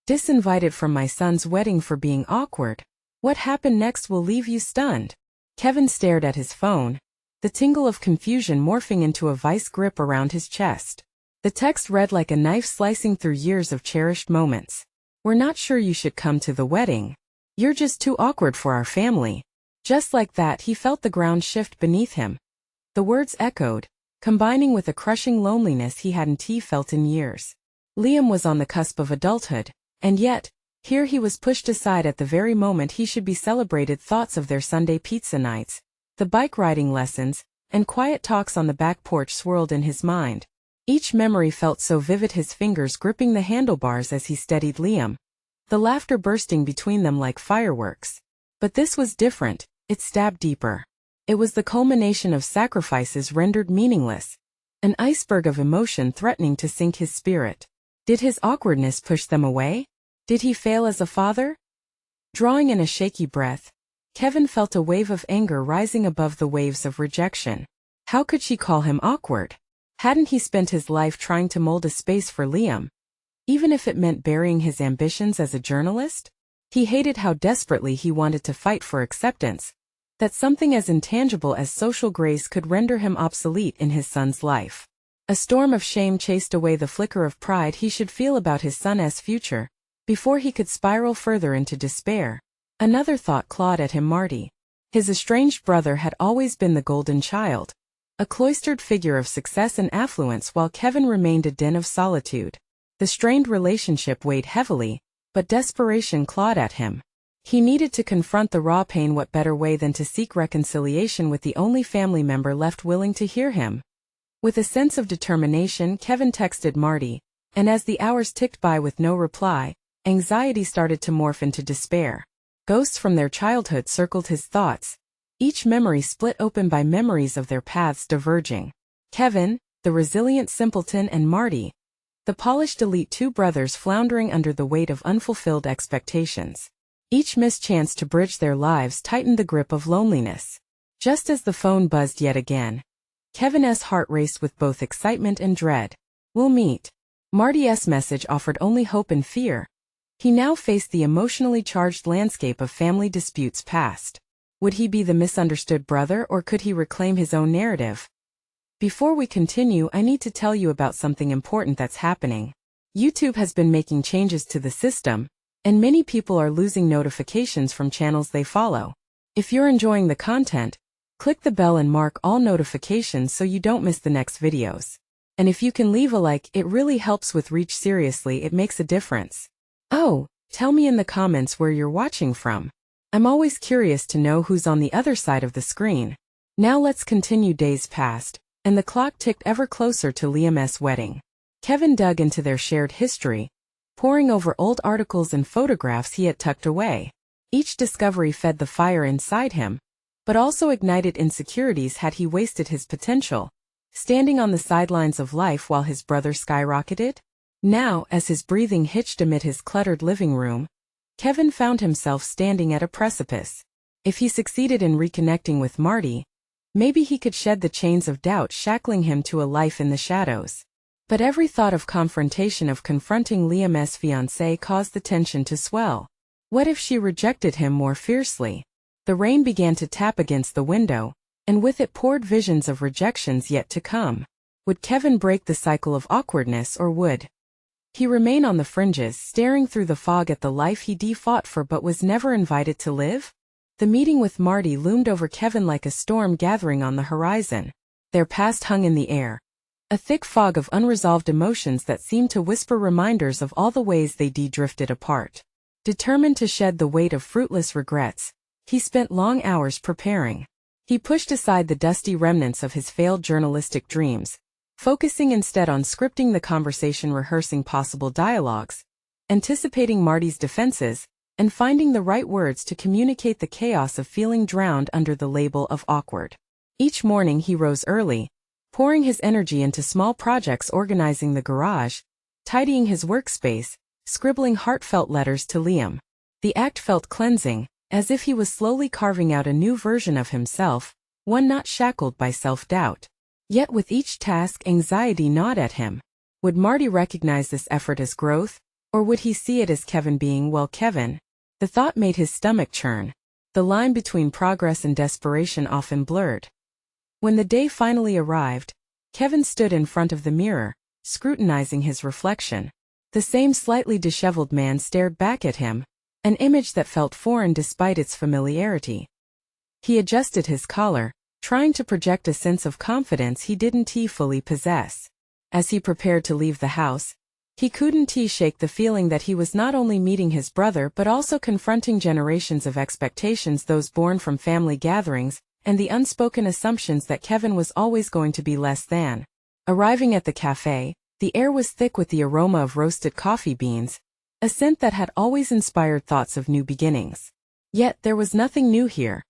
Disinvited from my son's wedding for being awkward. What happened next will leave you stunned. Kevin stared at his phone, the tingle of confusion morphing into a vice grip around his chest. The text read like a knife slicing through years of cherished moments. We're not sure you should come to the wedding. You're just too awkward for our family. Just like that, he felt the ground shift beneath him. The words echoed, combining with a crushing loneliness he hadn't felt in years. Liam was on the cusp of adulthood, and yet, here he was pushed aside at the very moment he should be celebrated. Thoughts of their Sunday pizza nights, the bike riding lessons, and quiet talks on the back porch swirled in his mind. Each memory felt so vivid, his fingers gripping the handlebars as he steadied Liam, the laughter bursting between them like fireworks. But this was different, it stabbed deeper. It was the culmination of sacrifices rendered meaningless, an iceberg of emotion threatening to sink his spirit. Did his awkwardness push them away? Did he fail as a father? Drawing in a shaky breath, Kevin felt a wave of anger rising above the waves of rejection. How could she call him awkward? Hadn't he spent his life trying to mold a space for Liam, even if it meant burying his ambitions as a journalist? He hated how desperately he wanted to fight for acceptance, that something as intangible as social grace could render him obsolete in his son's life. A storm of shame chased away the flicker of pride he should feel about his son's future, before he could spiral further into despair. Another thought clawed at him. Marty, his estranged brother, had always been the golden child, a cloistered figure of success and affluence, while Kevin remained a den of solitude. The strained relationship weighed heavily, but desperation clawed at him. He needed to confront the raw pain. What better way than to seek reconciliation with the only family member left willing to hear him? With a sense of determination, Kevin texted Marty, and as the hours ticked by with no reply, anxiety started to morph into despair. Ghosts from their childhood circled his thoughts, each memory split open by memories of their paths diverging. Kevin, the resilient simpleton, and Marty, the polished elite, two brothers floundering under the weight of unfulfilled expectations. Each missed chance to bridge their lives tightened the grip of loneliness. Just as the phone buzzed yet again, Kevin's heart raced with both excitement and dread. We'll meet. Marty's message offered only hope and fear. He now faced the emotionally charged landscape of family disputes past. Would he be the misunderstood brother, or could he reclaim his own narrative? Before we continue, I need to tell you about something important that's happening. YouTube has been making changes to the system, and many people are losing notifications from channels they follow. If you're enjoying the content, click the bell and mark all notifications so you don't miss the next videos. And if you can leave a like, it really helps with reach. Seriously, it makes a difference. Oh, tell me in the comments where you're watching from. I'm always curious to know who's on the other side of the screen. Now let's continue. Days passed, and the clock ticked ever closer to Liam's wedding. Kevin dug into their shared history, poring over old articles and photographs he had tucked away. Each discovery fed the fire inside him, but also ignited insecurities. Had he wasted his potential, standing on the sidelines of life while his brother skyrocketed? Now, as his breathing hitched amid his cluttered living room, Kevin found himself standing at a precipice. If he succeeded in reconnecting with Marty, maybe he could shed the chains of doubt shackling him to a life in the shadows. But every thought of confrontation, of confronting Liam's fiancée, caused the tension to swell. What if she rejected him more fiercely? The rain began to tap against the window, and with it poured visions of rejections yet to come. Would Kevin break the cycle of awkwardness, or would he remain on the fringes, staring through the fog at the life he fought for but was never invited to live? The meeting with Marty loomed over Kevin like a storm gathering on the horizon. Their past hung in the air, a thick fog of unresolved emotions that seemed to whisper reminders of all the ways they drifted apart. Determined to shed the weight of fruitless regrets, he spent long hours preparing. He pushed aside the dusty remnants of his failed journalistic dreams, focusing instead on scripting the conversation, rehearsing possible dialogues, anticipating Marty's defenses, and finding the right words to communicate the chaos of feeling drowned under the label of awkward. Each morning he rose early, pouring his energy into small projects, organizing the garage, tidying his workspace, scribbling heartfelt letters to Liam. The act felt cleansing, as if he was slowly carving out a new version of himself, one not shackled by self-doubt. Yet with each task, anxiety gnawed at him. Would Marty recognize this effort as growth, Or would he see it as Kevin being, well, Kevin? The thought made his stomach churn. The line between progress and desperation often blurred. When the day finally arrived, Kevin stood in front of the mirror, scrutinizing his reflection. The same slightly disheveled man stared back at him, an image that felt foreign despite its familiarity. He adjusted his collar, trying to project a sense of confidence he didn't fully possess. As he prepared to leave the house, he couldn't shake the feeling that he was not only meeting his brother but also confronting generations of expectations, those born from family gatherings, and the unspoken assumptions that Kevin was always going to be less than. Arriving at the cafe, the air was thick with the aroma of roasted coffee beans, a scent that had always inspired thoughts of new beginnings. Yet there was nothing new here.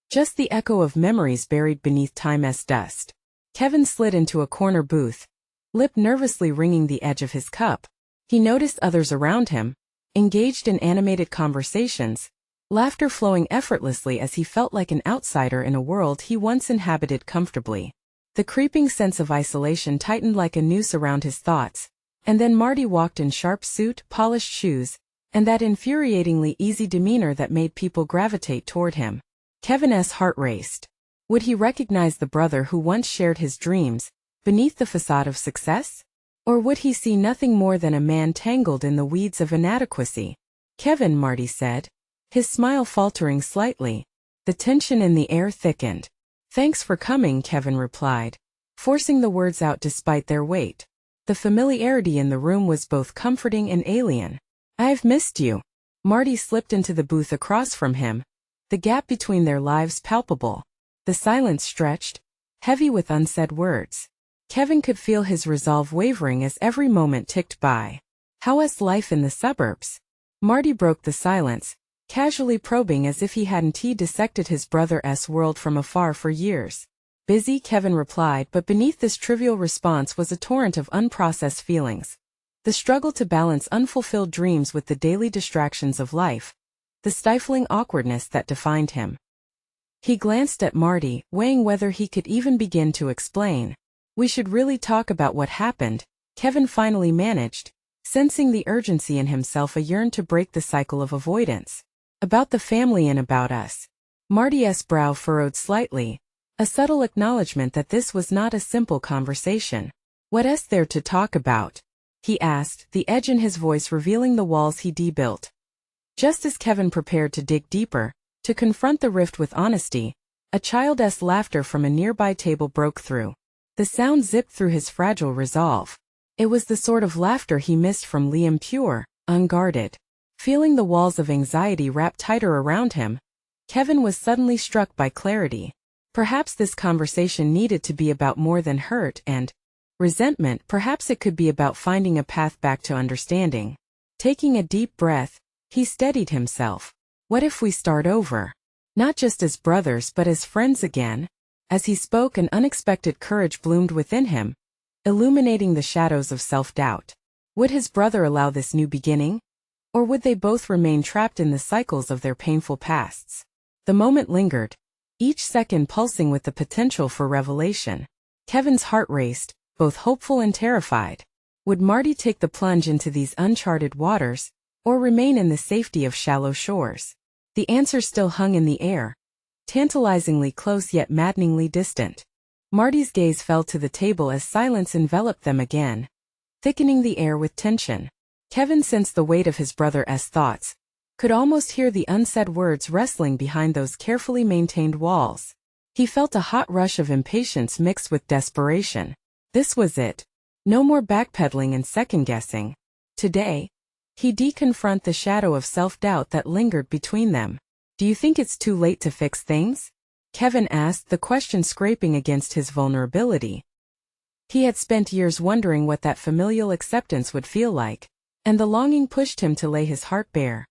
Just the echo of memories buried beneath time's dust. Kevin slid into a corner booth, lip nervously wringing the edge of his cup. He noticed others around him, engaged in animated conversations, laughter flowing effortlessly as he felt like an outsider in a world he once inhabited comfortably. The creeping sense of isolation tightened like a noose around his thoughts, and then Marty walked in sharp suit, polished shoes, and that infuriatingly easy demeanor that made people gravitate toward him. Kevin's heart raced. Would he recognize the brother who once shared his dreams, beneath the facade of success? Or would he see nothing more than a man tangled in the weeds of inadequacy? Kevin, Marty said, his smile faltering slightly. The tension in the air thickened. Thanks for coming, Kevin replied, forcing the words out despite their weight. The familiarity in the room was both comforting and alien. I've missed you. Marty slipped into the booth across from him, the gap between their lives palpable. The silence stretched, heavy with unsaid words. Kevin could feel his resolve wavering as every moment ticked by. How's life in the suburbs? Marty broke the silence, casually probing as if he hadn't dissected his brother's world from afar for years. Busy, Kevin replied, but beneath this trivial response was a torrent of unprocessed feelings. The struggle to balance unfulfilled dreams with the daily distractions of life. The stifling awkwardness that defined him. He glanced at Marty, weighing whether he could even begin to explain. We should really talk about what happened, Kevin finally managed, sensing the urgency in himself a yearn to break the cycle of avoidance. About the family and about us. Marty's brow furrowed slightly, a subtle acknowledgement that this was not a simple conversation. What's there to talk about? He asked, the edge in his voice revealing the walls he'd built. Just as Kevin prepared to dig deeper, to confront the rift with honesty, a child's laughter from a nearby table broke through. The sound zipped through his fragile resolve. It was the sort of laughter he missed from Liam, pure, unguarded. Feeling the walls of anxiety wrap tighter around him, Kevin was suddenly struck by clarity. Perhaps this conversation needed to be about more than hurt and resentment. Perhaps it could be about finding a path back to understanding. Taking a deep breath, he steadied himself. What if we start over? Not just as brothers but as friends again? As he spoke, an unexpected courage bloomed within him, illuminating the shadows of self-doubt. Would his brother allow this new beginning? Or would they both remain trapped in the cycles of their painful pasts? The moment lingered, each second pulsing with the potential for revelation. Kevin's heart raced, both hopeful and terrified. Would Marty take the plunge into these uncharted waters, or remain in the safety of shallow shores? The answer still hung in the air, tantalizingly close yet maddeningly distant. Marty's gaze fell to the table as silence enveloped them again, thickening the air with tension. Kevin sensed the weight of his brother's thoughts, could almost hear the unsaid words wrestling behind those carefully maintained walls. He felt a hot rush of impatience mixed with desperation. This was it. No more backpedaling and second-guessing. Today, he'd confront the shadow of self-doubt that lingered between them. Do you think it's too late to fix things? Kevin asked, the question scraping against his vulnerability. He had spent years wondering what that familial acceptance would feel like, and the longing pushed him to lay his heart bare.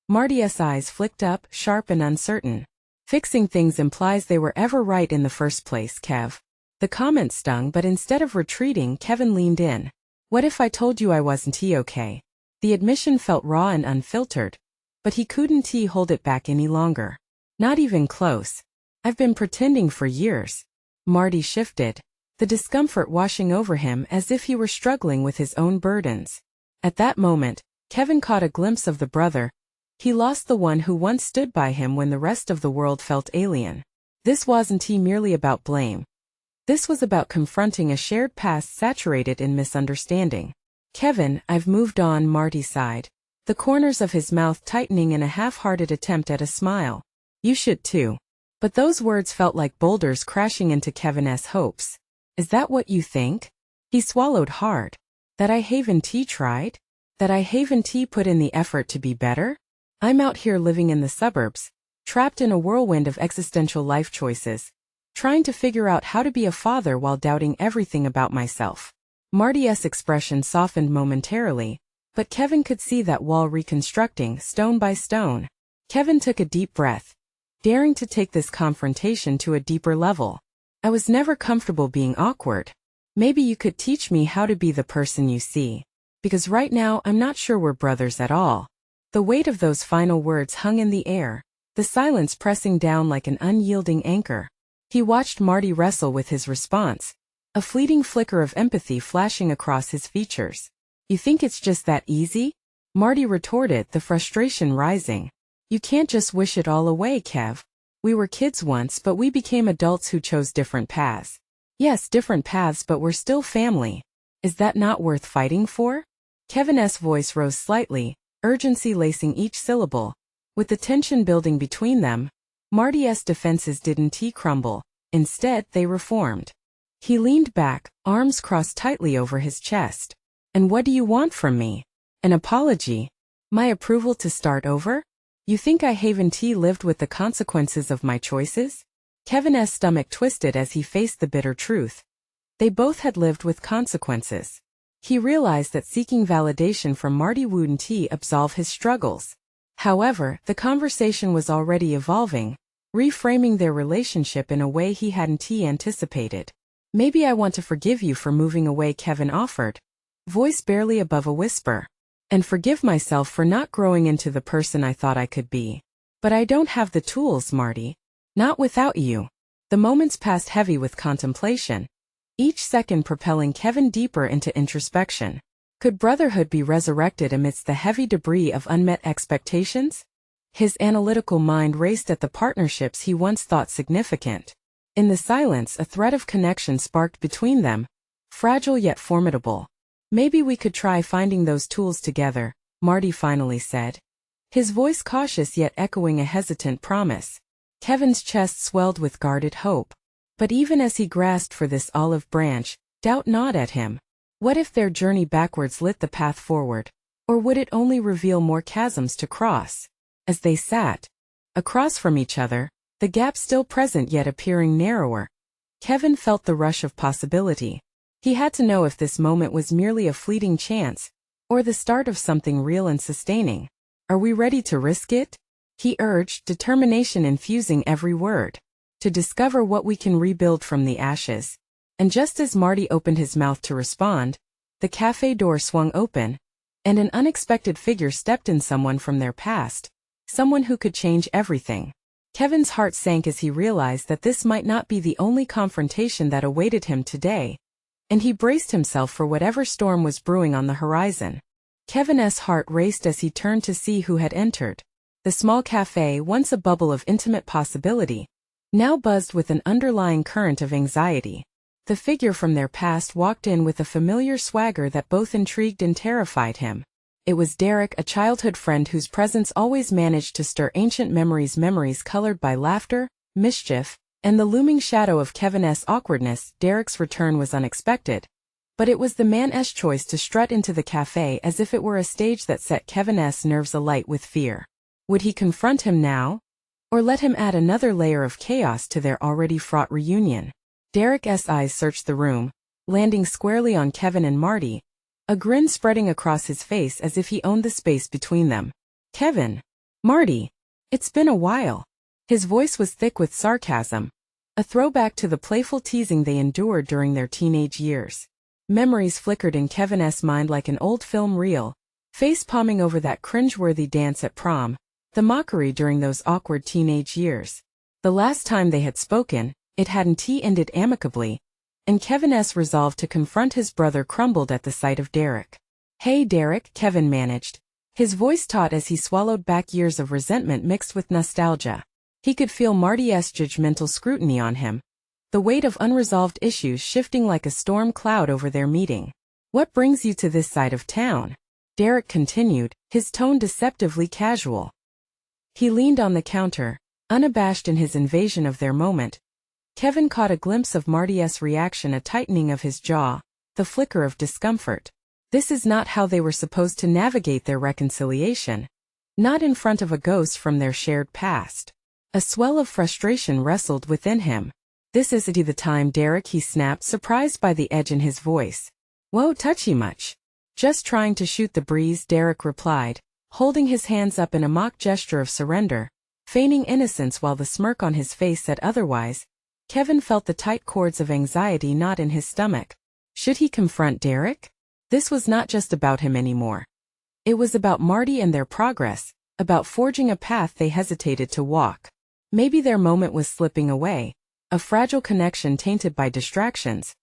Marty's eyes flicked up, sharp and uncertain. Fixing things implies they were ever right in the first place, Kev. The comment stung, but instead of retreating, Kevin leaned in. What if I told you I wasn't okay? The admission felt raw and unfiltered, but he couldn't hold it back any longer. Not even close. I've been pretending for years. Marty shifted, the discomfort washing over him as if he were struggling with his own burdens. At that moment, Kevin caught a glimpse of the brother. He lost the one who once stood by him when the rest of the world felt alien. This wasn't merely about blame. This was about confronting a shared past saturated in misunderstanding. Kevin, I've moved on, Marty sighed, the corners of his mouth tightening in a half-hearted attempt at a smile. You should too. But those words felt like boulders crashing into Kevin's hopes. Is that what you think? He swallowed hard. That I haven't tried? That I haven't put in the effort to be better? I'm out here living in the suburbs, trapped in a whirlwind of existential life choices, trying to figure out how to be a father while doubting everything about myself. Marty's expression softened momentarily, but Kevin could see that wall reconstructing stone by stone. Kevin took a deep breath, daring to take this confrontation to a deeper level. I was never comfortable being awkward. Maybe you could teach me how to be the person you see. Because right now I'm not sure we're brothers at all. The weight of those final words hung in the air, the silence pressing down like an unyielding anchor. He watched Marty wrestle with his response, a fleeting flicker of empathy flashing across his features. You think it's just that easy? Marty retorted, the frustration rising. You can't just wish it all away, Kev. We were kids once, but we became adults who chose different paths. Yes, different paths, but we're still family. Is that not worth fighting for? Kevin's voice rose slightly, urgency lacing each syllable. With the tension building between them, Marty's defenses didn't crumble. Instead, they reformed. He leaned back, arms crossed tightly over his chest. And what do you want from me? An apology? My approval to start over? You think I haven't lived with the consequences of my choices? Kevin's stomach twisted as he faced the bitter truth. They both had lived with consequences. He realized that seeking validation from Marty wouldn't absolve his struggles. However, the conversation was already evolving, reframing their relationship in a way he hadn't anticipated. Maybe I want to forgive you for moving away, Kevin offered, voice barely above a whisper. And forgive myself for not growing into the person I thought I could be. But I don't have the tools, Marty. Not without you. The moments passed heavy with contemplation, each second propelling Kevin deeper into introspection. Could brotherhood be resurrected amidst the heavy debris of unmet expectations? His analytical mind raced at the partnerships he once thought significant. In the silence, a thread of connection sparked between them, fragile yet formidable. Maybe we could try finding those tools together, Marty finally said, his voice cautious yet echoing a hesitant promise. Kevin's chest swelled with guarded hope. But even as he grasped for this olive branch, doubt gnawed at him. What if their journey backwards lit the path forward? Or would it only reveal more chasms to cross? As they sat across from each other, the gap still present yet appearing narrower, Kevin felt the rush of possibility. He had to know if this moment was merely a fleeting chance, or the start of something real and sustaining. Are we ready to risk it? He urged, determination infusing every word. To discover what we can rebuild from the ashes. And just as Marty opened his mouth to respond, the cafe door swung open, and an unexpected figure stepped in, someone from their past, someone who could change everything. Kevin's heart sank as he realized that this might not be the only confrontation that awaited him today, and he braced himself for whatever storm was brewing on the horizon. Kevin's heart raced as he turned to see who had entered. The small cafe, once a bubble of intimate possibility, now buzzed with an underlying current of anxiety. The figure from their past walked in with a familiar swagger that both intrigued and terrified him. It was Derek, a childhood friend whose presence always managed to stir ancient memories colored by laughter, mischief, and the looming shadow of Kevin's awkwardness. Derek's return was unexpected, but it was the man's choice to strut into the cafe as if it were a stage that set Kevin's nerves alight with fear. Would he confront him now? Or let him add another layer of chaos to their already fraught reunion? Derek's eyes searched the room, landing squarely on Kevin and Marty, a grin spreading across his face as if he owned the space between them. Kevin. Marty. It's been a while. His voice was thick with sarcasm, a throwback to the playful teasing they endured during their teenage years. Memories flickered in Kevin's mind like an old film reel, face-palming over that cringeworthy dance at prom, the mockery during those awkward teenage years. The last time they had spoken, it hadn't ended amicably, and Kevin's resolve to confront his brother crumbled at the sight of Derek. Hey Derek, Kevin managed, His voice taut as he swallowed back years of resentment mixed with nostalgia. He could feel Marty's judgmental scrutiny on him, the weight of unresolved issues shifting like a storm cloud over their meeting. "What brings you to this side of town?" Derek continued, his tone deceptively casual. He leaned on the counter, unabashed in his invasion of their moment. Kevin caught a glimpse of Marty's reaction, a tightening of his jaw, the flicker of discomfort. This is not how they were supposed to navigate their reconciliation. Not in front of a ghost from their shared past. A swell of frustration wrestled within him. "This isn't the time, Derek," he snapped, surprised by the edge in his voice. "Whoa, touchy much?" "Just trying to shoot the breeze," Derek replied, holding his hands up in a mock gesture of surrender, feigning innocence while the smirk on his face said otherwise. Kevin felt the tight cords of anxiety knot in his stomach. Should he confront Derek? This was not just about him anymore. It was about Marty and their progress, about forging a path they hesitated to walk. Maybe their moment was slipping away, a fragile connection tainted by distractions.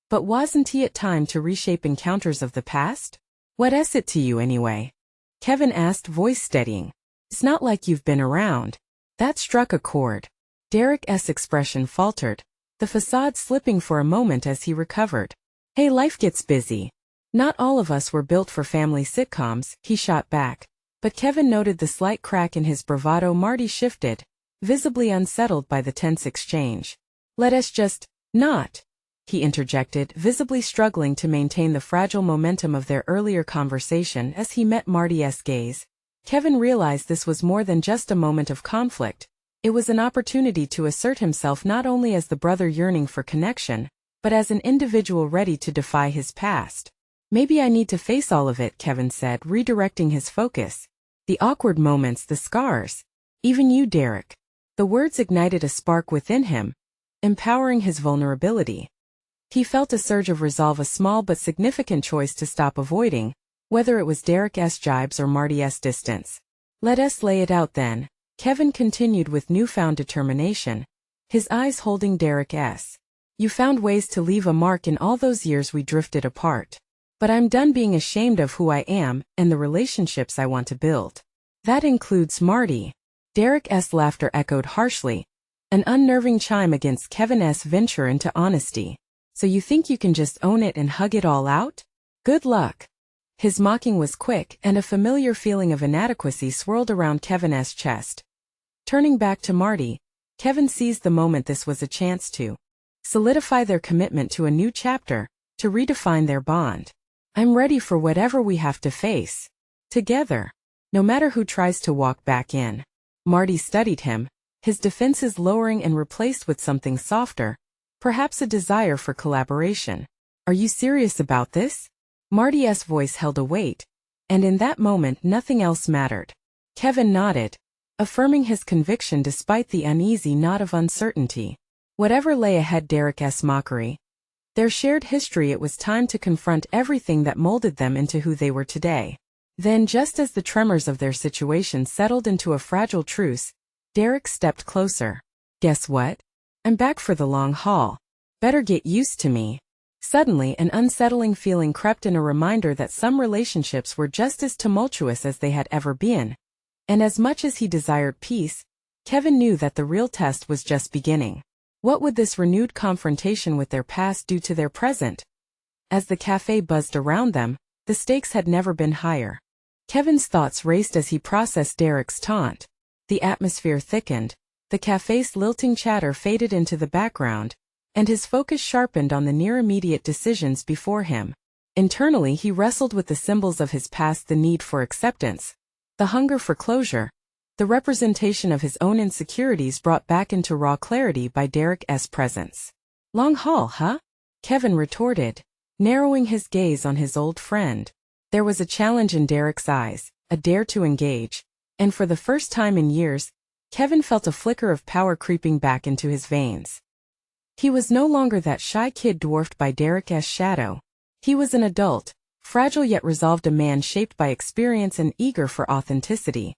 But wasn't it time to reshape encounters of the past? "What is it to you anyway?" Kevin asked, voice steadying. "It's not like you've been around." That struck a chord. Derek's expression faltered, the facade slipping for a moment as he recovered. "Hey, life gets busy. Not all of us were built for family sitcoms," he shot back. But Kevin noted the slight crack in his bravado. Marty shifted, visibly unsettled by the tense exchange. "Let us just not," he interjected, visibly struggling to maintain the fragile momentum of their earlier conversation as he met Marty's gaze. Kevin realized this was more than just a moment of conflict. It was an opportunity to assert himself not only as the brother yearning for connection, but as an individual ready to defy his past. "Maybe I need to face all of it," Kevin said, redirecting his focus. "The awkward moments, the scars. Even you, Derek." The words ignited a spark within him, empowering his vulnerability. He felt a surge of resolve, a small but significant choice to stop avoiding, whether it was Derek's jibes or Marty's distance. "Let us lay it out then," Kevin continued with newfound determination, his eyes holding Derek's. "You found ways to leave a mark in all those years we drifted apart. But I'm done being ashamed of who I am and the relationships I want to build. That includes Marty." Derek's laughter echoed harshly, an unnerving chime against Kevin's venture into honesty. "So you think you can just own it and hug it all out? Good luck." His mocking was quick, and a familiar feeling of inadequacy swirled around Kevin's chest. Turning back to Marty, Kevin seized the moment. This was a chance to solidify their commitment to a new chapter, to redefine their bond. "I'm ready for whatever we have to face together, no matter who tries to walk back in." Marty studied him, his defenses lowering and replaced with something softer, perhaps a desire for collaboration. "Are you serious about this?" Marty's voice held a weight, and in that moment nothing else mattered. Kevin nodded, affirming his conviction despite the uneasy knot of uncertainty. Whatever lay ahead, Derek's mockery, their shared history, it was time to confront everything that molded them into who they were today. Then, just as the tremors of their situation settled into a fragile truce, Derek stepped closer. "Guess what? I'm back for the long haul. Better get used to me." Suddenly, an unsettling feeling crept in, a reminder that some relationships were just as tumultuous as they had ever been. And as much as he desired peace, Kevin knew that the real test was just beginning. What would this renewed confrontation with their past do to their present? As the cafe buzzed around them, the stakes had never been higher. Kevin's thoughts raced as he processed Derek's taunt. The atmosphere thickened, the cafe's lilting chatter faded into the background, and his focus sharpened on the near-immediate decisions before him. Internally, he wrestled with the symbols of his past, the need for acceptance, the hunger for closure, the representation of his own insecurities brought back into raw clarity by Derek's presence. "Long haul, huh?" Kevin retorted, narrowing his gaze on his old friend. There was a challenge in Derek's eyes, a dare to engage, and for the first time in years, Kevin felt a flicker of power creeping back into his veins. He was no longer that shy kid dwarfed by Derek's shadow. He was an adult, fragile yet resolved, a man shaped by experience and eager for authenticity.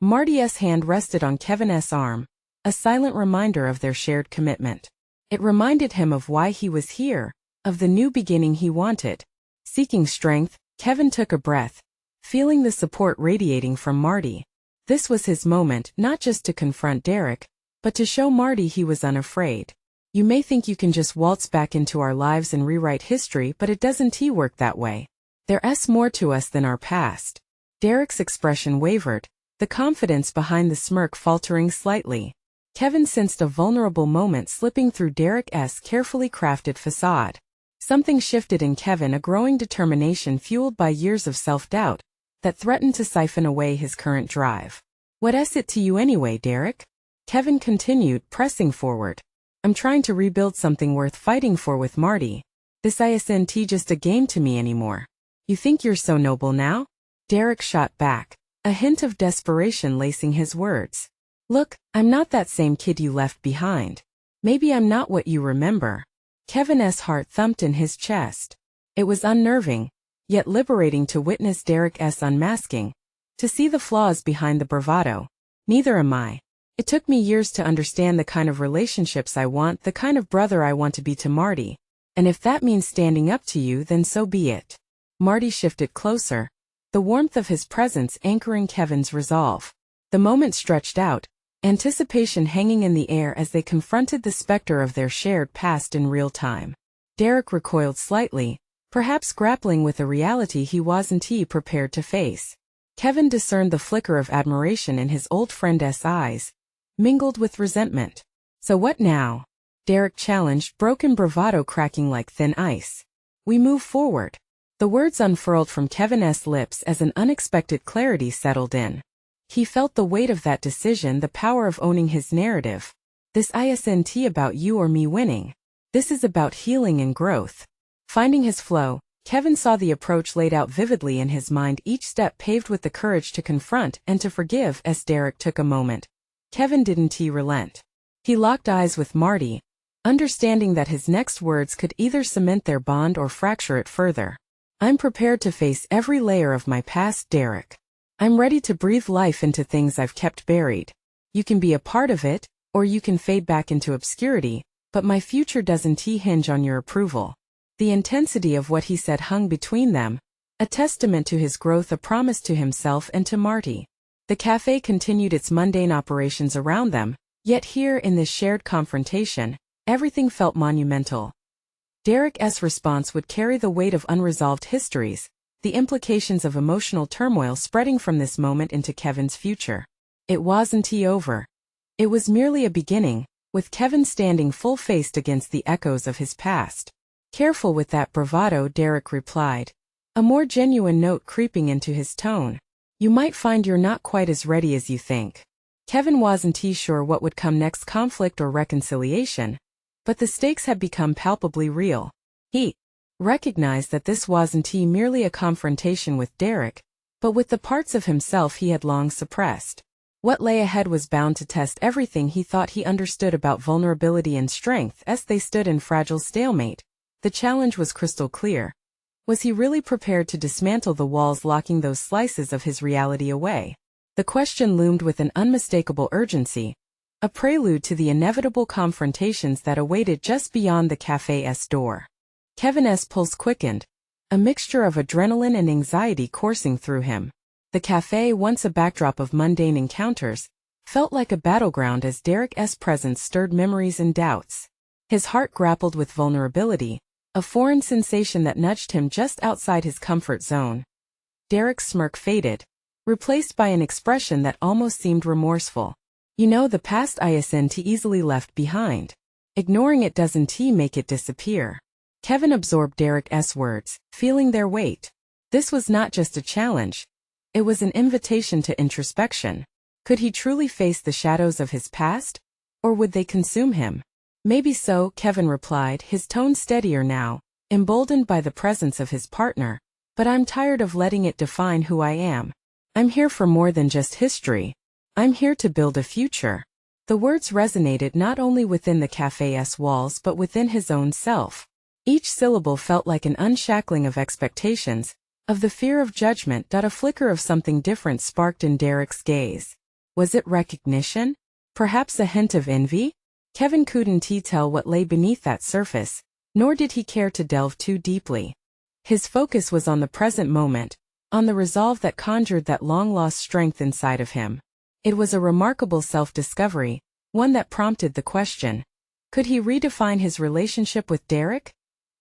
Marty's hand rested on Kevin's arm, a silent reminder of their shared commitment. It reminded him of why he was here, of the new beginning he wanted. Seeking strength, Kevin took a breath, feeling the support radiating from Marty. This was his moment, not just to confront Derek, but to show Marty he was unafraid. You may think you can just waltz back into our lives and rewrite history, but it doesn't work that way. There's more to us than our past. Derek's expression wavered, the confidence behind the smirk faltering slightly. Kevin sensed a vulnerable moment slipping through Derek's carefully crafted facade. Something shifted in Kevin, a growing determination fueled by years of self-doubt that threatened to siphon away his current drive. What's it to you anyway, Derek? Kevin continued, pressing forward. I'm trying to rebuild something worth fighting for with Marty. This isn't just a game to me anymore. You think you're so noble now? Derek shot back, a hint of desperation lacing his words. Look, I'm not that same kid you left behind. Maybe I'm not what you remember. Kevin's heart thumped in his chest. It was unnerving, yet liberating to witness Derek's unmasking, to see the flaws behind the bravado. Neither am I. It took me years to understand the kind of relationships I want, the kind of brother I want to be to Marty. And if that means standing up to you, then so be it. Marty shifted closer, the warmth of his presence anchoring Kevin's resolve. The moment stretched out, anticipation hanging in the air as they confronted the specter of their shared past in real time. Derek recoiled slightly, perhaps grappling with a reality he wasn't prepared to face. Kevin discerned the flicker of admiration in his old friend's eyes, mingled with resentment. So what now? Derek challenged, broken bravado cracking like thin ice. We move forward. The words unfurled from Kevin's lips as an unexpected clarity settled in. He felt the weight of that decision, the power of owning his narrative. This isn't about you or me winning. This is about healing and growth. Finding his flow, Kevin saw the approach laid out vividly in his mind, each step paved with the courage to confront and to forgive. As Derek took a moment, Kevin didn't relent. He locked eyes with Marty, understanding that his next words could either cement their bond or fracture it further. I'm prepared to face every layer of my past, Derek. I'm ready to breathe life into things I've kept buried. You can be a part of it, or you can fade back into obscurity, but my future doesn't hinge on your approval. The intensity of what he said hung between them, a testament to his growth, a promise to himself and to Marty. The cafe continued its mundane operations around them, yet here in this shared confrontation, everything felt monumental. Derek's response would carry the weight of unresolved histories, the implications of emotional turmoil spreading from this moment into Kevin's future. It wasn't over. It was merely a beginning, with Kevin standing full-faced against the echoes of his past. Careful with that bravado, Derek replied, a more genuine note creeping into his tone. You might find you're not quite as ready as you think. Kevin wasn't sure what would come next, conflict or reconciliation, but the stakes had become palpably real. He recognized that this wasn't merely a confrontation with Derek, but with the parts of himself he had long suppressed. What lay ahead was bound to test everything he thought he understood about vulnerability and strength. As they stood in fragile stalemate, the challenge was crystal clear. Was he really prepared to dismantle the walls locking those slices of his reality away? The question loomed with an unmistakable urgency, a prelude to the inevitable confrontations that awaited just beyond the cafe's door. Kevin's pulse quickened, a mixture of adrenaline and anxiety coursing through him. The cafe, once a backdrop of mundane encounters, felt like a battleground as Derek's presence stirred memories and doubts. His heart grappled with vulnerability, a foreign sensation that nudged him just outside his comfort zone. Derek's smirk faded, replaced by an expression that almost seemed remorseful. You know, the past isn't easily left behind. Ignoring it doesn't make it disappear. Kevin absorbed Derek's words, feeling their weight. This was not just a challenge. It was an invitation to introspection. Could he truly face the shadows of his past? Or would they consume him? Maybe so, Kevin replied, his tone steadier now, emboldened by the presence of his partner. But I'm tired of letting it define who I am. I'm here for more than just history. I'm here to build a future. The words resonated not only within the cafe's walls but within his own self. Each syllable felt like an unshackling of expectations, of the fear of judgment. A flicker of something different sparked in Derek's gaze. Was it recognition? Perhaps a hint of envy? Kevin couldn't tell what lay beneath that surface, nor did he care to delve too deeply. His focus was on the present moment, on the resolve that conjured that long-lost strength inside of him. It was a remarkable self-discovery, one that prompted the question, could he redefine his relationship with Derek?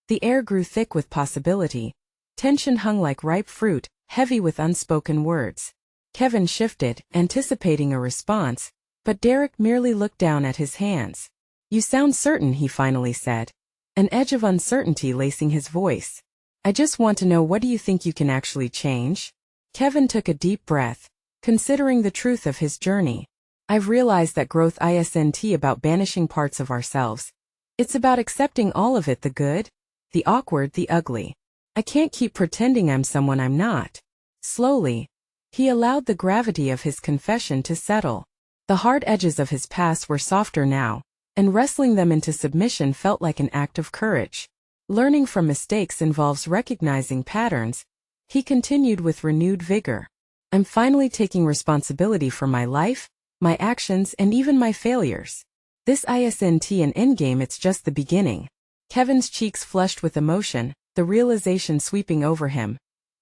The air grew thick with possibility. Tension hung like ripe fruit, heavy with unspoken words. Kevin shifted, anticipating a response, but Derek merely looked down at his hands. You sound certain, he finally said, an edge of uncertainty lacing his voice. I just want to know, what do you think you can actually change? Kevin took a deep breath, considering the truth of his journey. I've realized that growth isn't about banishing parts of ourselves. It's about accepting all of it, the good, the awkward, the ugly. I can't keep pretending I'm someone I'm not. Slowly, he allowed the gravity of his confession to settle. The hard edges of his past were softer now, and wrestling them into submission felt like an act of courage. Learning from mistakes involves recognizing patterns, he continued with renewed vigor. I'm finally taking responsibility for my life, my actions, and even my failures. This isn't an endgame, it's just the beginning. Kevin's cheeks flushed with emotion, the realization sweeping over him.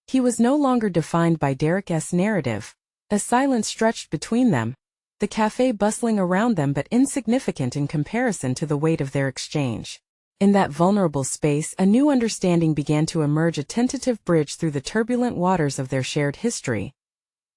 He was no longer defined by Derek's narrative. A silence stretched between them, the cafe bustling around them but insignificant in comparison to the weight of their exchange. In that vulnerable space, a new understanding began to emerge, a tentative bridge through the turbulent waters of their shared history.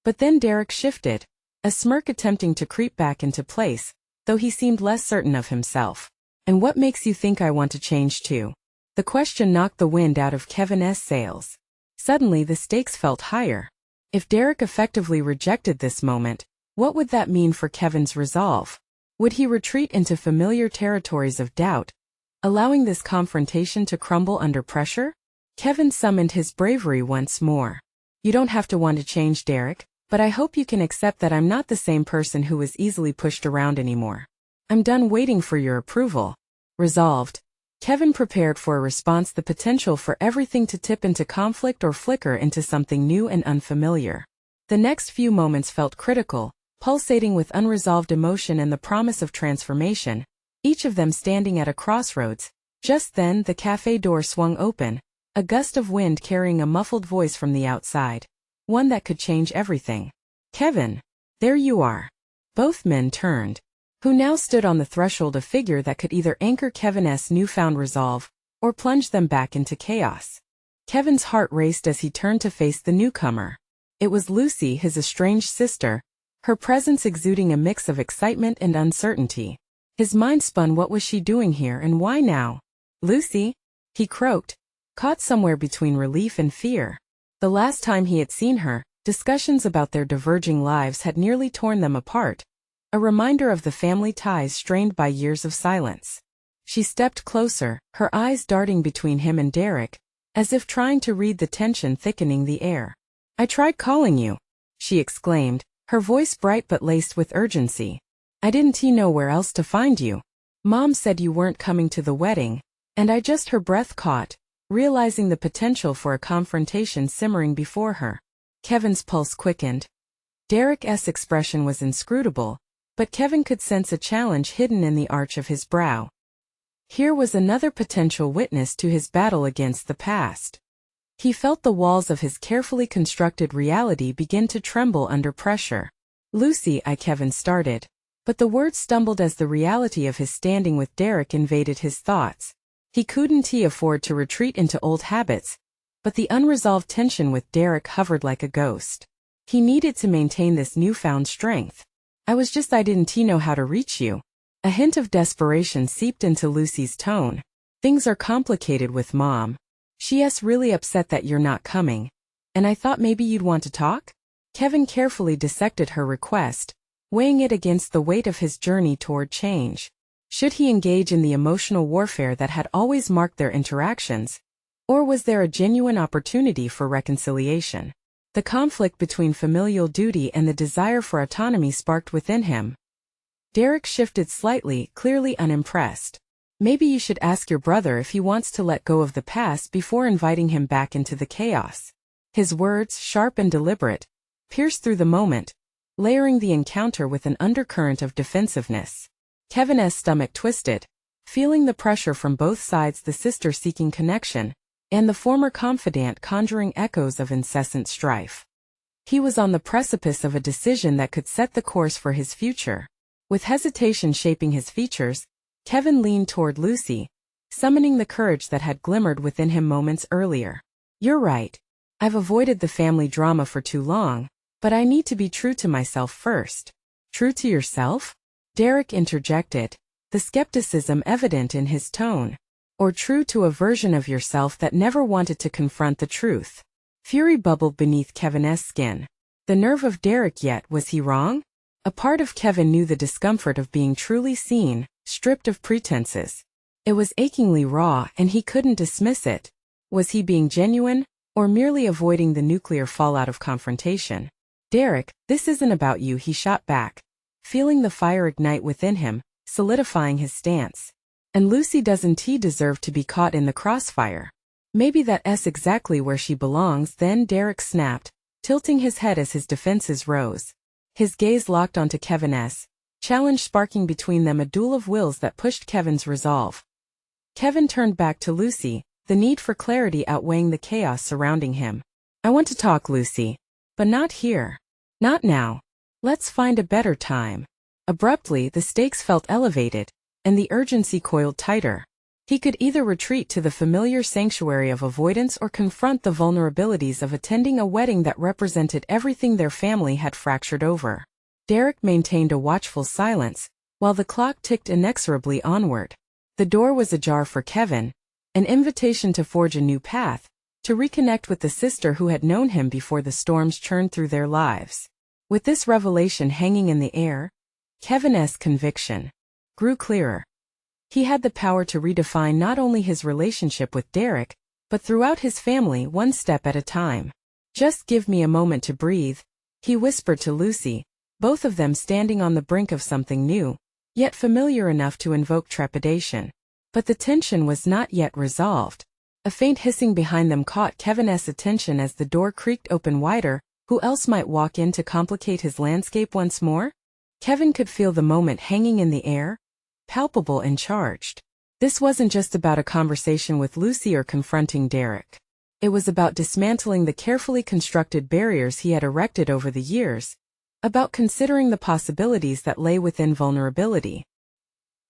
But then Derek shifted, a smirk attempting to creep back into place, though he seemed less certain of himself. And what makes you think I want to change too? The question knocked the wind out of Kevin's sails. Suddenly the stakes felt higher. If Derek effectively rejected this moment, what would that mean for Kevin's resolve? Would he retreat into familiar territories of doubt, allowing this confrontation to crumble under pressure? Kevin summoned his bravery once more. You don't have to want to change, Derek, but I hope you can accept that I'm not the same person who was easily pushed around anymore. I'm done waiting for your approval. Resolved, Kevin prepared for a response, the potential for everything to tip into conflict or flicker into something new and unfamiliar. The next few moments felt critical, pulsating with unresolved emotion and the promise of transformation, each of them standing at a crossroads. Just then the cafe door swung open, a gust of wind carrying a muffled voice from the outside. One that could change everything. Kevin, there you are. Both men turned. Who now stood on the threshold, a figure that could either anchor Kevin's newfound resolve, or plunge them back into chaos. Kevin's heart raced as he turned to face the newcomer. It was Lucy, his estranged sister, her presence exuding a mix of excitement and uncertainty. His mind spun, what was she doing here and why now? Lucy? He croaked, caught somewhere between relief and fear. The last time he had seen her, discussions about their diverging lives had nearly torn them apart, a reminder of the family ties strained by years of silence. She stepped closer, her eyes darting between him and Derek, as if trying to read the tension thickening the air. I tried calling you, she exclaimed, her voice bright but laced with urgency. I didn't know where else to find you. Mom said you weren't coming to the wedding, and I just, her breath caught, realizing the potential for a confrontation simmering before her. Kevin's pulse quickened. Derek's expression was inscrutable, but Kevin could sense a challenge hidden in the arch of his brow. Here was another potential witness to his battle against the past. He felt the walls of his carefully constructed reality begin to tremble under pressure. Lucy, Kevin started, but the words stumbled as the reality of his standing with Derek invaded his thoughts. He couldn't afford to retreat into old habits, but the unresolved tension with Derek hovered like a ghost. He needed to maintain this newfound strength. I didn't know how to reach you. A hint of desperation seeped into Lucy's tone. Things are complicated with Mom. She's really upset that you're not coming. And I thought maybe you'd want to talk? Kevin carefully dissected her request, weighing it against the weight of his journey toward change. Should he engage in the emotional warfare that had always marked their interactions? Or was there a genuine opportunity for reconciliation? The conflict between familial duty and the desire for autonomy sparked within him. Derek shifted slightly, clearly unimpressed. Maybe you should ask your brother if he wants to let go of the past before inviting him back into the chaos. His words, sharp and deliberate, pierced through the moment, layering the encounter with an undercurrent of defensiveness. Kevin's stomach twisted, feeling the pressure from both sides, the sister seeking connection, and the former confidant conjuring echoes of incessant strife. He was on the precipice of a decision that could set the course for his future. With hesitation shaping his features, Kevin leaned toward Lucy, summoning the courage that had glimmered within him moments earlier. "You're right. I've avoided the family drama for too long, but I need to be true to myself first." "True to yourself?" Derek interjected, the skepticism evident in his tone. "Or true to a version of yourself that never wanted to confront the truth?" Fury bubbled beneath Kevin's skin. The nerve of Derek, yet was he wrong? A part of Kevin knew the discomfort of being truly seen, stripped of pretenses. It was achingly raw and he couldn't dismiss it. Was he being genuine, or merely avoiding the nuclear fallout of confrontation? "Derek, this isn't about you," he shot back, feeling the fire ignite within him, solidifying his stance. "And Lucy doesn't deserve to be caught in the crossfire. Maybe that's exactly where she belongs then," Derek snapped, tilting his head as his defenses rose. His gaze locked onto Kevin's, challenge sparking between them a duel of wills that pushed Kevin's resolve. Kevin turned back to Lucy, the need for clarity outweighing the chaos surrounding him. "I want to talk, Lucy. But not here. Not now. Let's find a better time." Abruptly, the stakes felt elevated, and the urgency coiled tighter. He could either retreat to the familiar sanctuary of avoidance or confront the vulnerabilities of attending a wedding that represented everything their family had fractured over. Derek maintained a watchful silence, while the clock ticked inexorably onward. The door was ajar for Kevin, an invitation to forge a new path, to reconnect with the sister who had known him before the storms churned through their lives. With this revelation hanging in the air, Kevin's conviction grew clearer. He had the power to redefine not only his relationship with Derek, but throughout his family one step at a time. "Just give me a moment to breathe," he whispered to Lucy, both of them standing on the brink of something new, yet familiar enough to invoke trepidation. But the tension was not yet resolved. A faint hissing behind them caught Kevin's attention as the door creaked open wider. Who else might walk in to complicate his landscape once more? Kevin could feel the moment hanging in the air, palpable and charged. This wasn't just about a conversation with Lucy or confronting Derek. It was about dismantling the carefully constructed barriers he had erected over the years, about considering the possibilities that lay within vulnerability.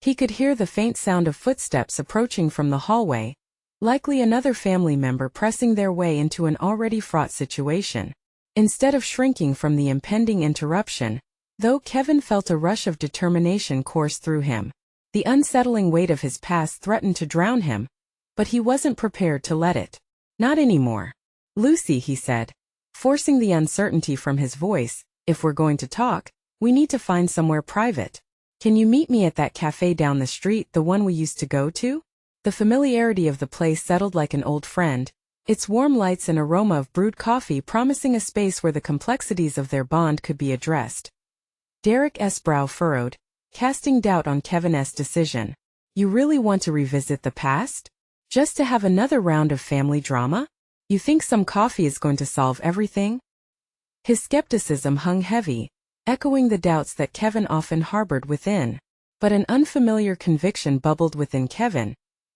He could hear the faint sound of footsteps approaching from the hallway, likely another family member pressing their way into an already fraught situation. Instead of shrinking from the impending interruption, though, Kevin felt a rush of determination course through him. The unsettling weight of his past threatened to drown him, but he wasn't prepared to let it. "Not anymore. Lucy," he said, forcing the uncertainty from his voice, "if we're going to talk, we need to find somewhere private. Can you meet me at that cafe down the street, the one we used to go to?" The familiarity of the place settled like an old friend, its warm lights and aroma of brewed coffee promising a space where the complexities of their bond could be addressed. Derek's brow furrowed, casting doubt on Kevin's decision. "You really want to revisit the past? Just to have another round of family drama? You think some coffee is going to solve everything?" His skepticism hung heavy, echoing the doubts that Kevin often harbored within. But an unfamiliar conviction bubbled within Kevin,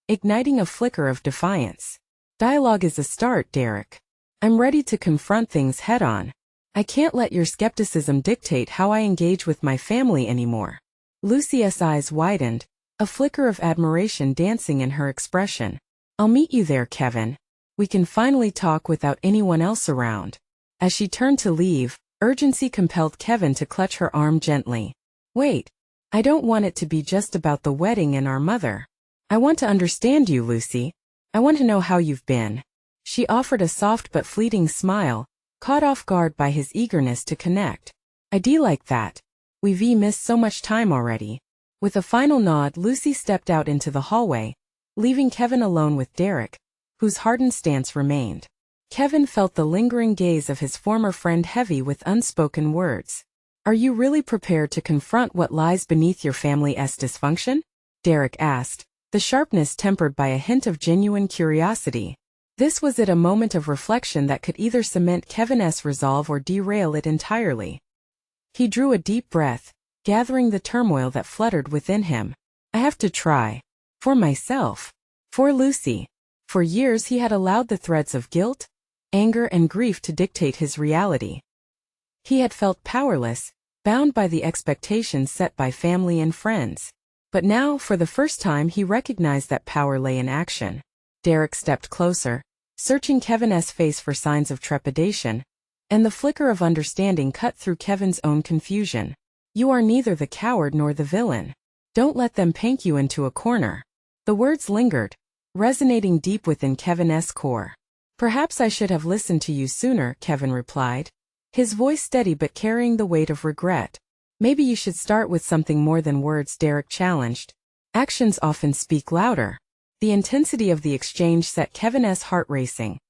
igniting a flicker of defiance. "Dialogue is a start, Derek. I'm ready to confront things head-on. I can't let your skepticism dictate how I engage with my family anymore." Lucy's eyes widened, a flicker of admiration dancing in her expression. "I'll meet you there, Kevin. We can finally talk without anyone else around." As she turned to leave, urgency compelled Kevin to clutch her arm gently. "Wait. I don't want it to be just about the wedding and our mother. I want to understand you, Lucy. I want to know how you've been." She offered a soft but fleeting smile, caught off guard by his eagerness to connect. "I do like that. We've missed so much time already." With a final nod, Lucy stepped out into the hallway, leaving Kevin alone with Derek, whose hardened stance remained. Kevin felt the lingering gaze of his former friend heavy with unspoken words. "Are you really prepared to confront what lies beneath your family's dysfunction?" Derek asked, the sharpness tempered by a hint of genuine curiosity. This was at a moment of reflection that could either cement Kevin's resolve or derail it entirely. He drew a deep breath, gathering the turmoil that fluttered within him. "I have to try. For myself. For Lucy. For years he had allowed the threads of guilt, anger, and grief to dictate his reality. He had felt powerless, bound by the expectations set by family and friends. But now, for the first time, he recognized that power lay in action. Derek stepped closer, searching Kevin's face for signs of trepidation, and the flicker of understanding cut through Kevin's own confusion. "You are neither the coward nor the villain. Don't let them paint you into a corner." The words lingered, resonating deep within Kevin's core. "Perhaps I should have listened to you sooner," Kevin replied, his voice steady but carrying the weight of regret. "Maybe you should start with something more than words," Derek challenged. "Actions often speak louder." The intensity of the exchange set Kevin's heart racing.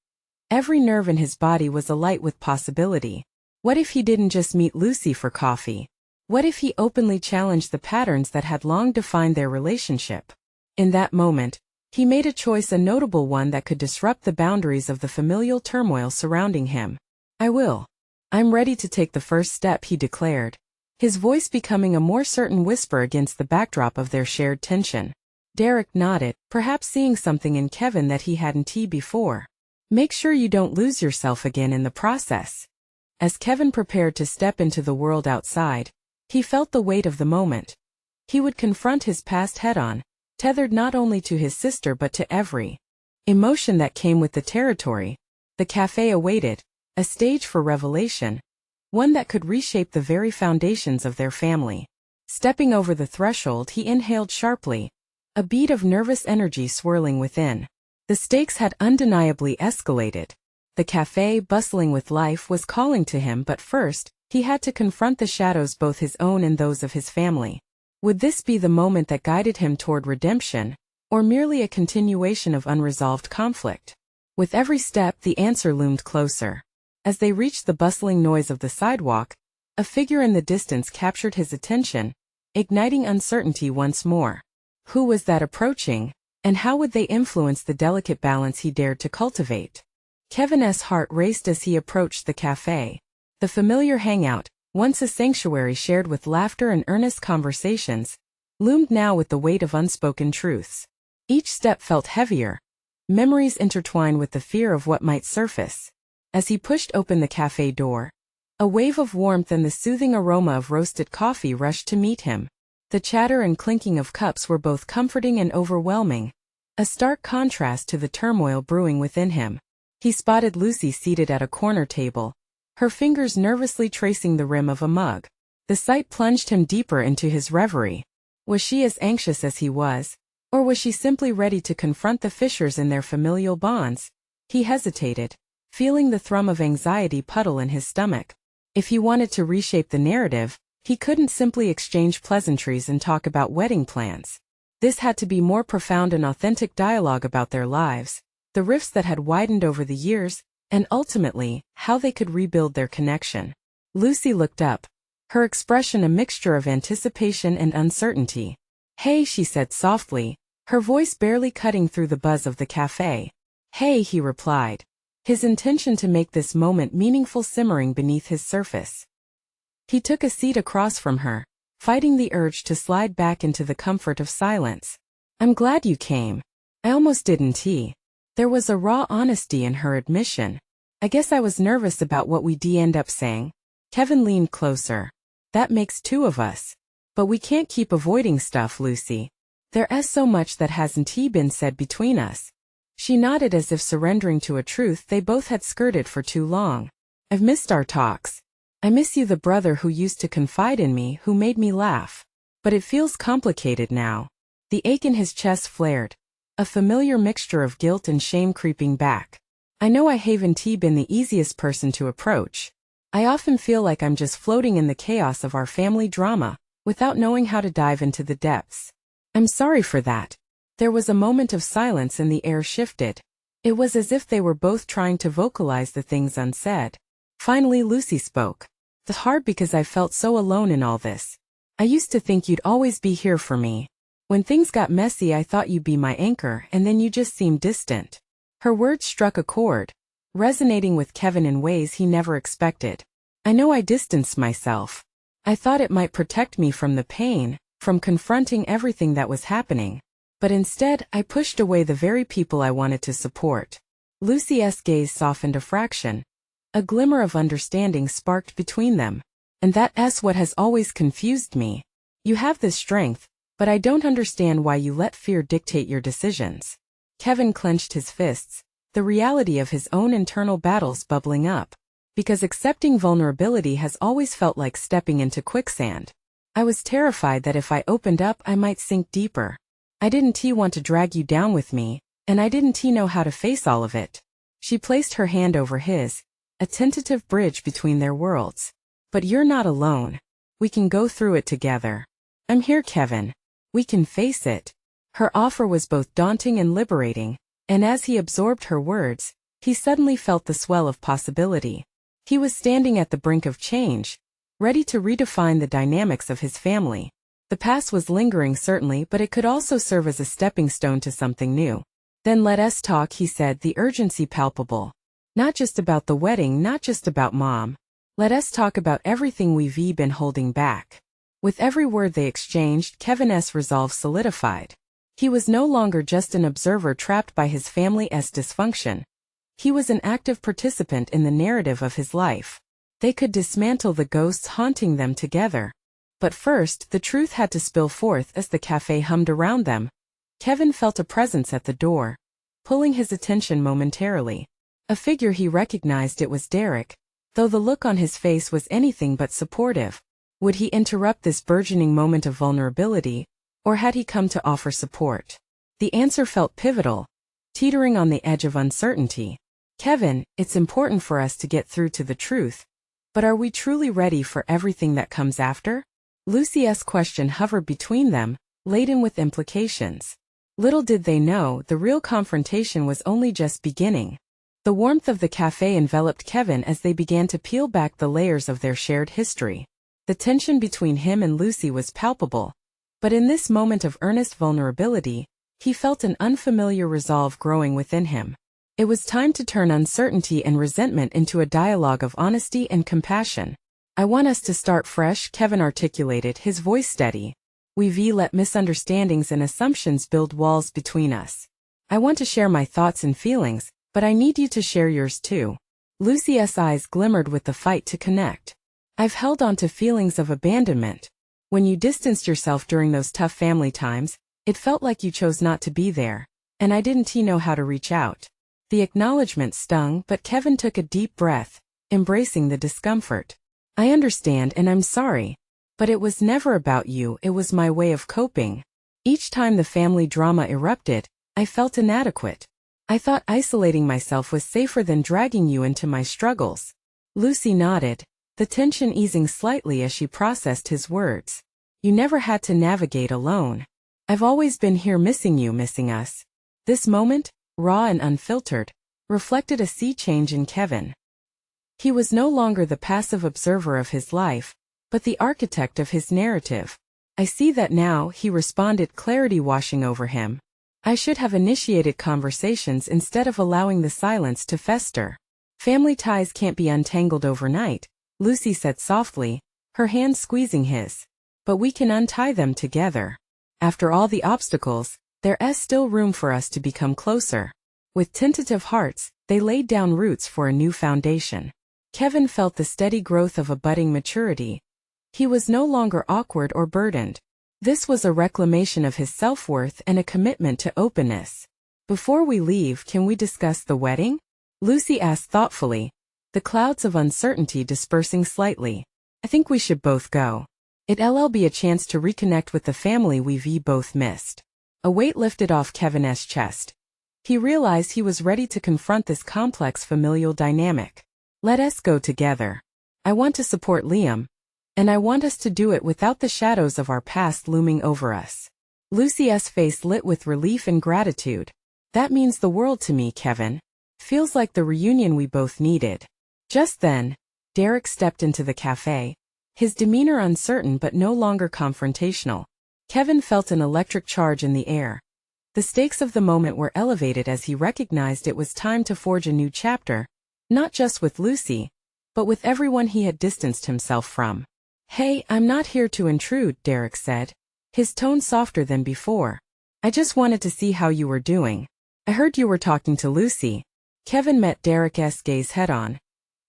Every nerve in his body was alight with possibility. What if he didn't just meet Lucy for coffee? What if he openly challenged the patterns that had long defined their relationship? In that moment, he made a choice, a notable one that could disrupt the boundaries of the familial turmoil surrounding him. "I will. I'm ready to take the first step," he declared, his voice becoming a more certain whisper against the backdrop of their shared tension. Derek nodded, perhaps seeing something in Kevin that he hadn't seen before. "Make sure you don't lose yourself again in the process." As Kevin prepared to step into the world outside, he felt the weight of the moment. He would confront his past head-on, tethered not only to his sister but to every emotion that came with the territory. The cafe awaited, a stage for revelation, one that could reshape the very foundations of their family. Stepping over the threshold, he inhaled sharply, a bead of nervous energy swirling within. The stakes had undeniably escalated. The cafe, bustling with life, was calling to him, but first, he had to confront the shadows, both his own and those of his family. Would this be the moment that guided him toward redemption, or merely a continuation of unresolved conflict? With every step, the answer loomed closer. As they reached the bustling noise of the sidewalk, a figure in the distance captured his attention, igniting uncertainty once more. Who was that approaching, and how would they influence the delicate balance he dared to cultivate? Kevin's heart raced as he approached the cafe. The familiar hangout, once a sanctuary shared with laughter and earnest conversations, loomed now with the weight of unspoken truths. Each step felt heavier, memories intertwined with the fear of what might surface. As he pushed open the cafe door, a wave of warmth and the soothing aroma of roasted coffee rushed to meet him. The chatter and clinking of cups were both comforting and overwhelming, a stark contrast to the turmoil brewing within him. He spotted Lucy seated at a corner table, her fingers nervously tracing the rim of a mug. The sight plunged him deeper into his reverie. Was she as anxious as he was, or was she simply ready to confront the fissures in their familial bonds? He hesitated, feeling the thrum of anxiety puddle in his stomach. If he wanted to reshape the narrative, he couldn't simply exchange pleasantries and talk about wedding plans. This had to be more profound and authentic dialogue about their lives, the rifts that had widened over the years, and ultimately, how they could rebuild their connection. Lucy looked up, her expression a mixture of anticipation and uncertainty. "Hey," she said softly, her voice barely cutting through the buzz of the cafe. "Hey," he replied, his intention to make this moment meaningful simmering beneath his surface. He took a seat across from her, fighting the urge to slide back into the comfort of silence. "I'm glad you came. I almost didn't." There was a raw honesty in her admission. "I guess I was nervous about what we'd end up saying." Kevin leaned closer. "That makes two of us. But we can't keep avoiding stuff, Lucy. There's so much that hasn't been said between us." She nodded as if surrendering to a truth they both had skirted for too long. "I've missed our talks. I miss you, the brother who used to confide in me, who made me laugh. But it feels complicated now." The ache in his chest flared, a familiar mixture of guilt and shame creeping back. "I know I haven't been the easiest person to approach. I often feel like I'm just floating in the chaos of our family drama, without knowing how to dive into the depths. I'm sorry for that." There was a moment of silence and the air shifted. It was as if they were both trying to vocalize the things unsaid. Finally Lucy spoke. "It's hard because I felt so alone in all this. I used to think you'd always be here for me. When things got messy I thought you'd be my anchor, and then you just seemed distant." Her words struck a chord, resonating with Kevin in ways he never expected. "I know I distanced myself. I thought it might protect me from the pain, from confronting everything that was happening. But instead, I pushed away the very people I wanted to support. Lucy's gaze softened a fraction. A glimmer of understanding sparked between them. And that's what has always confused me. You have this strength, but I don't understand why you let fear dictate your decisions. Kevin clenched his fists, the reality of his own internal battles bubbling up. Because accepting vulnerability has always felt like stepping into quicksand. I was terrified that if I opened up I might sink deeper. I didn't want to drag you down with me, and I didn't know how to face all of it. She placed her hand over his, a tentative bridge between their worlds. But you're not alone. We can go through it together. I'm here, Kevin. We can face it. Her offer was both daunting and liberating, and as he absorbed her words, he suddenly felt the swell of possibility. He was standing at the brink of change, ready to redefine the dynamics of his family. The past was lingering certainly, but it could also serve as a stepping stone to something new. Then let us talk, he said, the urgency palpable. Not just about the wedding, not just about Mom. Let us talk about everything we've been holding back. With every word they exchanged, Kevin's resolve solidified. He was no longer just an observer trapped by his family's dysfunction. He was an active participant in the narrative of his life. They could dismantle the ghosts haunting them together. But first, the truth had to spill forth as the cafe hummed around them. Kevin felt a presence at the door, pulling his attention momentarily. A figure he recognized. It was Derek, though the look on his face was anything but supportive. Would he interrupt this burgeoning moment of vulnerability, or had he come to offer support? The answer felt pivotal, teetering on the edge of uncertainty. Kevin, it's important for us to get through to the truth. But are we truly ready for everything that comes after? Lucy's question hovered between them, laden with implications. Little did they know, the real confrontation was only just beginning. The warmth of the cafe enveloped Kevin as they began to peel back the layers of their shared history. The tension between him and Lucy was palpable. But in this moment of earnest vulnerability, he felt an unfamiliar resolve growing within him. It was time to turn uncertainty and resentment into a dialogue of honesty and compassion. I want us to start fresh, Kevin articulated, his voice steady. We've let misunderstandings and assumptions build walls between us. I want to share my thoughts and feelings, but I need you to share yours too. Lucy's eyes glimmered with the fight to connect. I've held on to feelings of abandonment. When you distanced yourself during those tough family times, it felt like you chose not to be there, and I didn't know how to reach out. The acknowledgement stung, but Kevin took a deep breath, embracing the discomfort. I understand and I'm sorry. But it was never about you, it was my way of coping. Each time the family drama erupted, I felt inadequate. I thought isolating myself was safer than dragging you into my struggles. Lucy nodded, the tension easing slightly as she processed his words. You never had to navigate alone. I've always been here missing you, missing us. This moment, raw and unfiltered, reflected a sea change in Kevin. He was no longer the passive observer of his life, but the architect of his narrative. I see that now, he responded, clarity washing over him. I should have initiated conversations instead of allowing the silence to fester. Family ties can't be untangled overnight, Lucy said softly, her hand squeezing his. But we can untie them together. After all the obstacles, there's still room for us to become closer. With tentative hearts, they laid down roots for a new foundation. Kevin felt the steady growth of a budding maturity. He was no longer awkward or burdened. This was a reclamation of his self-worth and a commitment to openness. Before we leave, can we discuss the wedding? Lucy asked thoughtfully, the clouds of uncertainty dispersing slightly. I think we should both go. It'll be a chance to reconnect with the family we've both missed. A weight lifted off Kevin's chest. He realized he was ready to confront this complex familial dynamic. Let us go together. I want to support Liam. And I want us to do it without the shadows of our past looming over us. Lucy's face lit with relief and gratitude. That means the world to me, Kevin. Feels like the reunion we both needed. Just then, Derek stepped into the cafe, his demeanor uncertain but no longer confrontational. Kevin felt an electric charge in the air. The stakes of the moment were elevated as he recognized it was time to forge a new chapter, not just with Lucy, but with everyone he had distanced himself from. Hey, I'm not here to intrude, Derek said, his tone softer than before. I just wanted to see how you were doing. I heard you were talking to Lucy. Kevin met Derek's gaze head-on.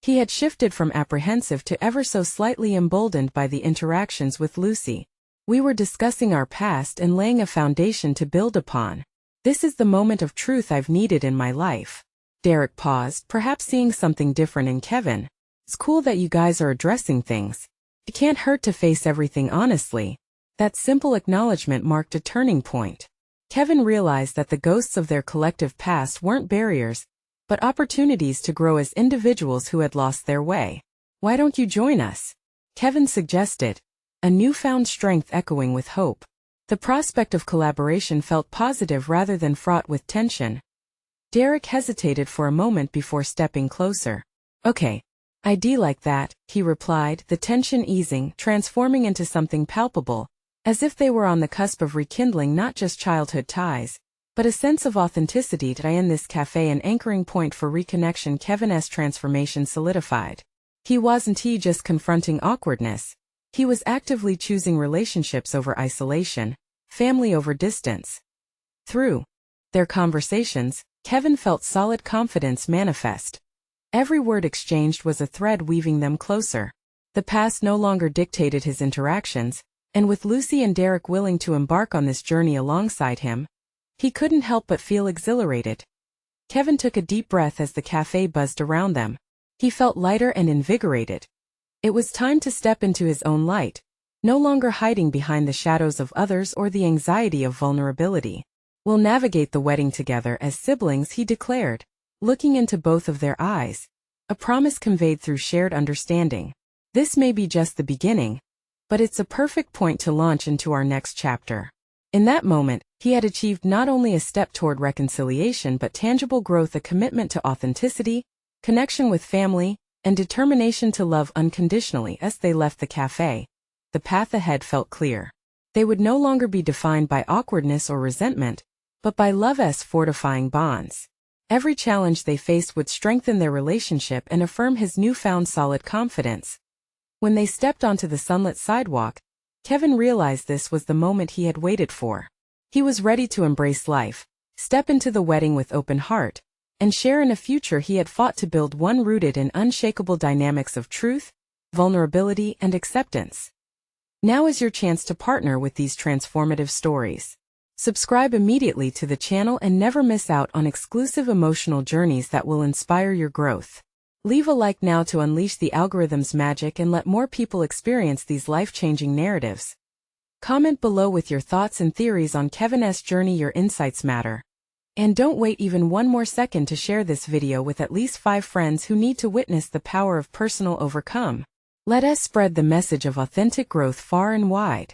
He had shifted from apprehensive to ever so slightly emboldened by the interactions with Lucy. We were discussing our past and laying a foundation to build upon. This is the moment of truth I've needed in my life. Derek paused, perhaps seeing something different in Kevin. It's cool that you guys are addressing things. It can't hurt to face everything honestly. That simple acknowledgement marked a turning point. Kevin realized that the ghosts of their collective past weren't barriers, but opportunities to grow as individuals who had lost their way. Why don't you join us? Kevin suggested, a newfound strength echoing with hope. The prospect of collaboration felt positive rather than fraught with tension. Derek hesitated for a moment before stepping closer. Okay. I'd like that, he replied, the tension easing, transforming into something palpable, as if they were on the cusp of rekindling not just childhood ties, but a sense of authenticity in this cafe, an anchoring point for reconnection. Kevin's transformation solidified. He wasn't just confronting awkwardness. He was actively choosing relationships over isolation, family over distance. Through their conversations, Kevin felt solid confidence manifest. Every word exchanged was a thread weaving them closer. The past no longer dictated his interactions, and with Lucy and Derek willing to embark on this journey alongside him, he couldn't help but feel exhilarated. Kevin took a deep breath as the cafe buzzed around them. He felt lighter and invigorated. It was time to step into his own light, no longer hiding behind the shadows of others or the anxiety of vulnerability. We'll navigate the wedding together as siblings, he declared, looking into both of their eyes, a promise conveyed through shared understanding. This may be just the beginning, but it's a perfect point to launch into our next chapter. In that moment, he had achieved not only a step toward reconciliation but tangible growth, a commitment to authenticity, connection with family, and determination to love unconditionally. As they left the cafe, the path ahead felt clear. They would no longer be defined by awkwardness or resentment, but by love's fortifying bonds. Every challenge they faced would strengthen their relationship and affirm his newfound solid confidence. When they stepped onto the sunlit sidewalk, Kevin realized this was the moment he had waited for. He was ready to embrace life, step into the wedding with open heart, and share in a future he had fought to build, one rooted in unshakable dynamics of truth, vulnerability, and acceptance. Now is your chance to partner with these transformative stories. Subscribe immediately to the channel and never miss out on exclusive emotional journeys that will inspire your growth. Leave a like now to unleash the algorithm's magic and let more people experience these life-changing narratives. Comment below with your thoughts and theories on Kevin's journey. Your insights matter. And don't wait even one more second to share this video with at least 5 friends who need to witness the power of personal overcome. Let us spread the message of authentic growth far and wide.